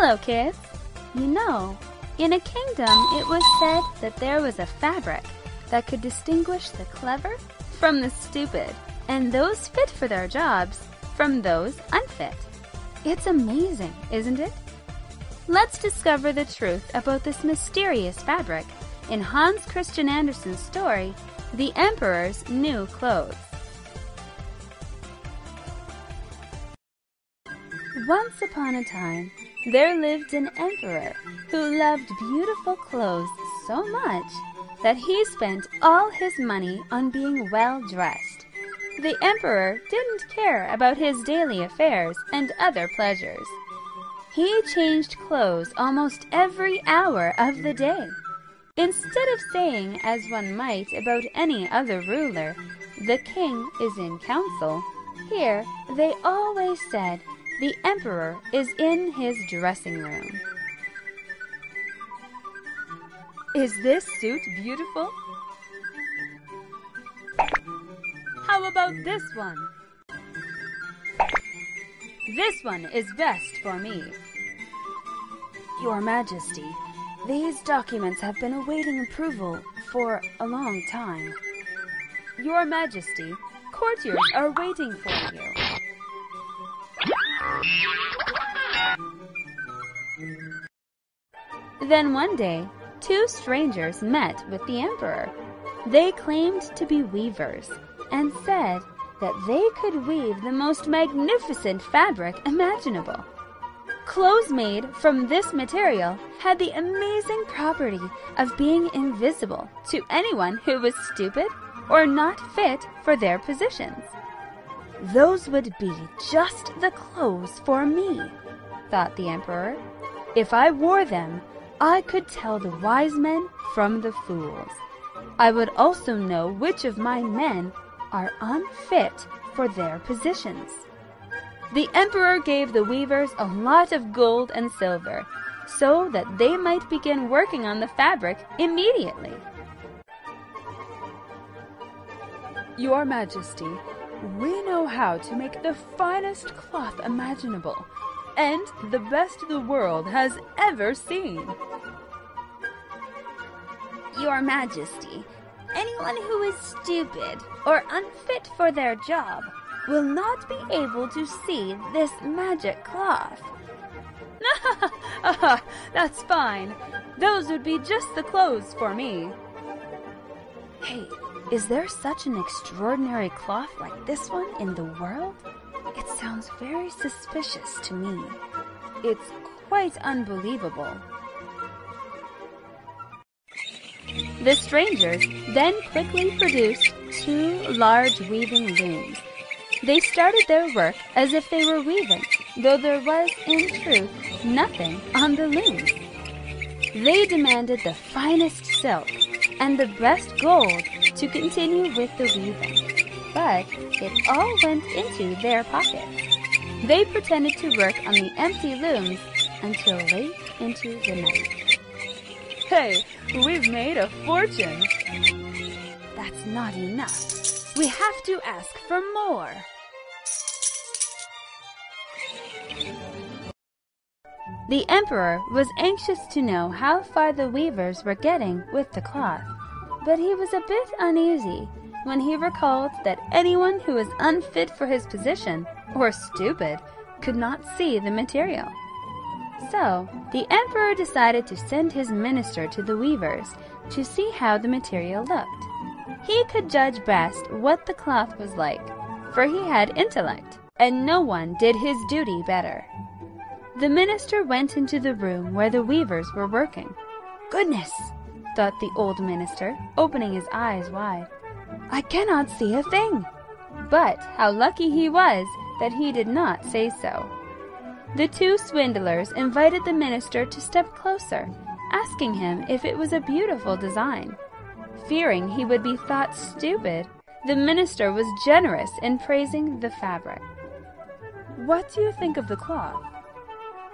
Hello, kids! You know, in a kingdom it was said that there was a fabric that could distinguish the clever from the stupid, and those fit for their jobs from those unfit. It's amazing, isn't it? Let's discover the truth about this mysterious fabric in Hans Christian Andersen's story, The Emperor's New Clothes. Once upon a time, there lived an emperor who loved beautiful clothes so much that he spent all his money on being well dressed. The emperor didn't care about his daily affairs and other pleasures. He changed clothes almost every hour of the day. Instead of saying, as one might about any other ruler, "The king is in council," here they always said, "The emperor is in his dressing room." Is this suit beautiful? How about this one? This one is best for me. Your Majesty, these documents have been awaiting approval for a long time. Your Majesty, courtiers are waiting for you. Then one day, two strangers met with the emperor. They claimed to be weavers and said that they could weave the most magnificent fabric imaginable. Clothes made from this material had the amazing property of being invisible to anyone who was stupid or not fit for their positions. Those would be just the clothes for me, thought the emperor. If I wore them, I could tell the wise men from the fools. I would also know which of my men are unfit for their positions. The emperor gave the weavers a lot of gold and silver, so that they might begin working on the fabric immediately. Your Majesty, we know how to make the finest cloth imaginable, and the best the world has ever seen. Your Majesty, anyone who is stupid or unfit for their job will not be able to see this magic cloth. That's fine. Those would be just the clothes for me. Hey, is there such an extraordinary cloth like this one in the world? It sounds very suspicious to me. It's quite unbelievable. The strangers then quickly produced two large weaving looms. They started their work as if they were weaving, though there was, in truth, nothing on the looms. They demanded the finest silk and the best gold to continue with the weaving, but it all went into their pockets. They pretended to work on the empty looms until late into the night. Hey, we've made a fortune! That's not enough. We have to ask for more. The emperor was anxious to know how far the weavers were getting with the cloth, but he was a bit uneasy when he recalled that anyone who was unfit for his position or stupid could not see the material. So, the emperor decided to send his minister to the weavers to see how the material looked. He could judge best what the cloth was like, for he had intellect, and no one did his duty better. The minister went into the room where the weavers were working. "Goodness!" thought the old minister, opening his eyes wide. "I cannot see a thing." But how lucky he was that he did not say so. The two swindlers invited the minister to step closer, asking him if it was a beautiful design. Fearing he would be thought stupid, the minister was generous in praising the fabric. "What do you think of the cloth?"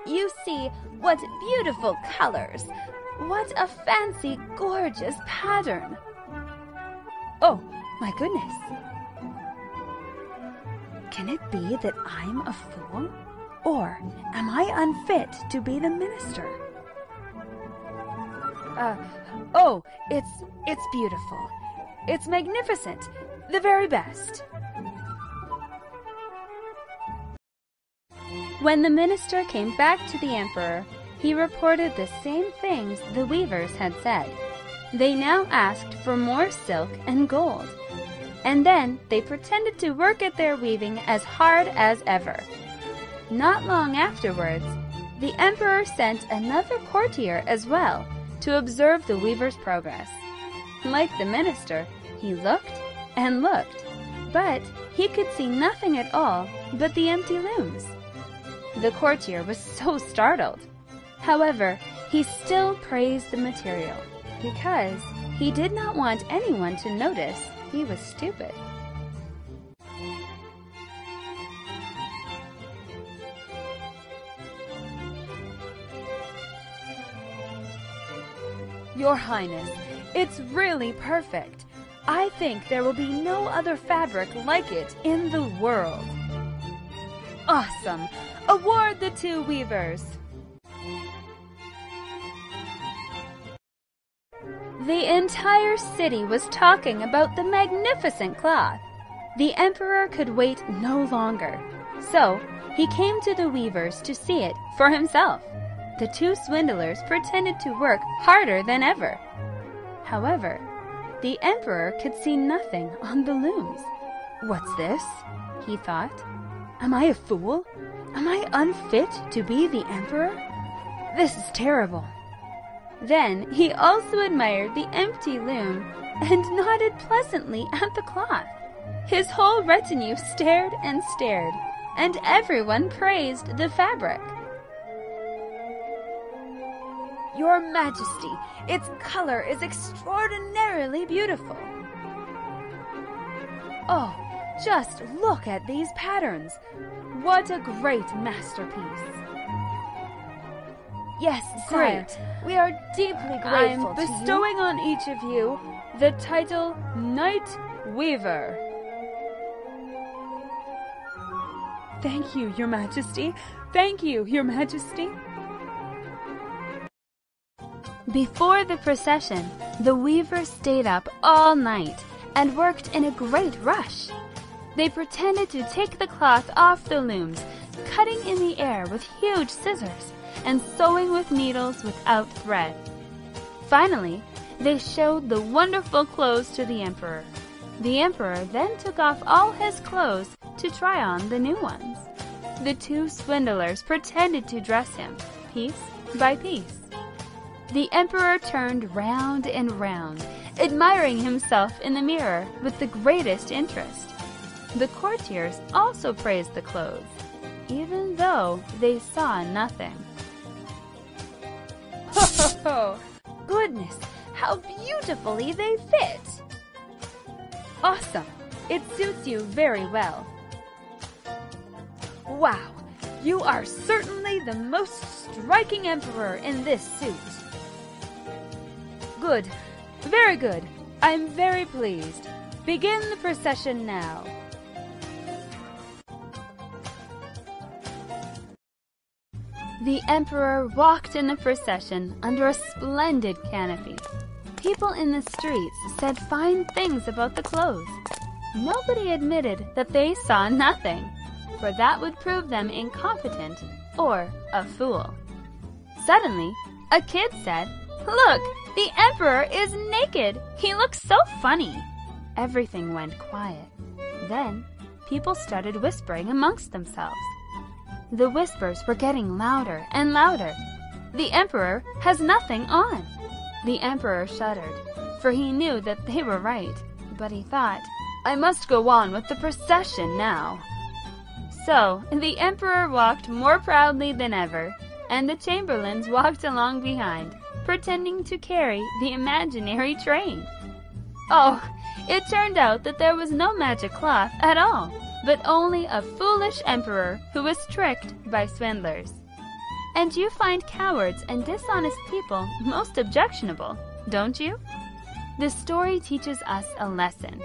"You see, what beautiful colors! What a fancy, gorgeous pattern!" "Oh, my goodness! Can it be that I'm a fool? Or am I unfit to be the minister? Oh, it's beautiful. It's magnificent. The very best. When the minister came back to the emperor, he reported the same things the weavers had said. They now asked for more silk and gold, and then they pretended to work at their weaving as hard as ever. Not long afterwards, the emperor sent another courtier as well to observe the weaver's progress. Like the minister, he looked and looked, but he could see nothing at all but the empty looms. The courtier was so startled. However, he still praised the material because he did not want anyone to notice he was stupid. Your Highness, it's really perfect. I think there will be no other fabric like it in the world. Awesome! Award the two weavers! The entire city was talking about the magnificent cloth. The emperor could wait no longer, so he came to the weavers to see it for himself. The two swindlers pretended to work harder than ever. However, the emperor could see nothing on the looms. What's this? He thought. Am I a fool? Am I unfit to be the emperor? This is terrible. Then he also admired the empty loom and nodded pleasantly at the cloth. His whole retinue stared and stared, and everyone praised the fabric. Your Majesty, its color is extraordinarily beautiful. Oh, just look at these patterns. What a great masterpiece. Yes, great. Sire, we are deeply grateful I'm bestowing on each of you the title Knight Weaver. Thank you, Your Majesty. Thank you, Your Majesty. Before the procession, the weavers stayed up all night and worked in a great rush. They pretended to take the cloth off the looms, cutting in the air with huge scissors and sewing with needles without thread. Finally, they showed the wonderful clothes to the emperor. The emperor then took off all his clothes to try on the new ones. The two swindlers pretended to dress him, piece by piece. The emperor turned round and round, admiring himself in the mirror with the greatest interest. The courtiers also praised the clothes, even though they saw nothing. Oh, goodness, how beautifully they fit! Awesome! It suits you very well. Wow, you are certainly the most striking emperor in this suit. Good, very good. I'm very pleased. Begin the procession now. The emperor walked in the procession under a splendid canopy. People in the streets said fine things about the clothes. Nobody admitted that they saw nothing, for that would prove them incompetent or a fool. Suddenly, a kid said, "Look, the emperor is naked. He looks so funny." Everything went quiet. Then, people started whispering amongst themselves. The whispers were getting louder and louder. The emperor has nothing on. The emperor shuddered, for he knew that they were right, but he thought, I must go on with the procession now. So the emperor walked more proudly than ever, and the chamberlains walked along behind, pretending to carry the imaginary train. Oh, it turned out that there was no magic cloth at all, but only a foolish emperor who was tricked by swindlers. And you find cowards and dishonest people most objectionable, don't you? The story teaches us a lesson.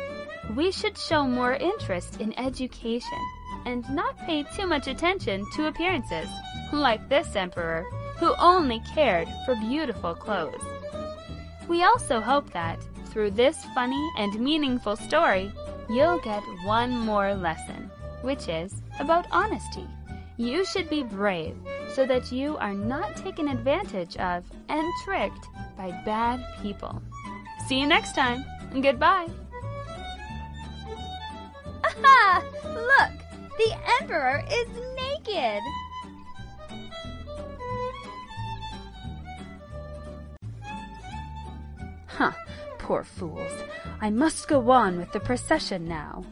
We should show more interest in education. and not pay too much attention to appearances, like this emperor, who only cared for beautiful clothes. We also hope that, through this funny and meaningful story, you'll get one more lesson, which is about honesty. You should be brave so that you are not taken advantage of and tricked by bad people. See you next time. Goodbye. Aha! Look! The emperor is naked! Huh, poor fools. I must go on with the procession now.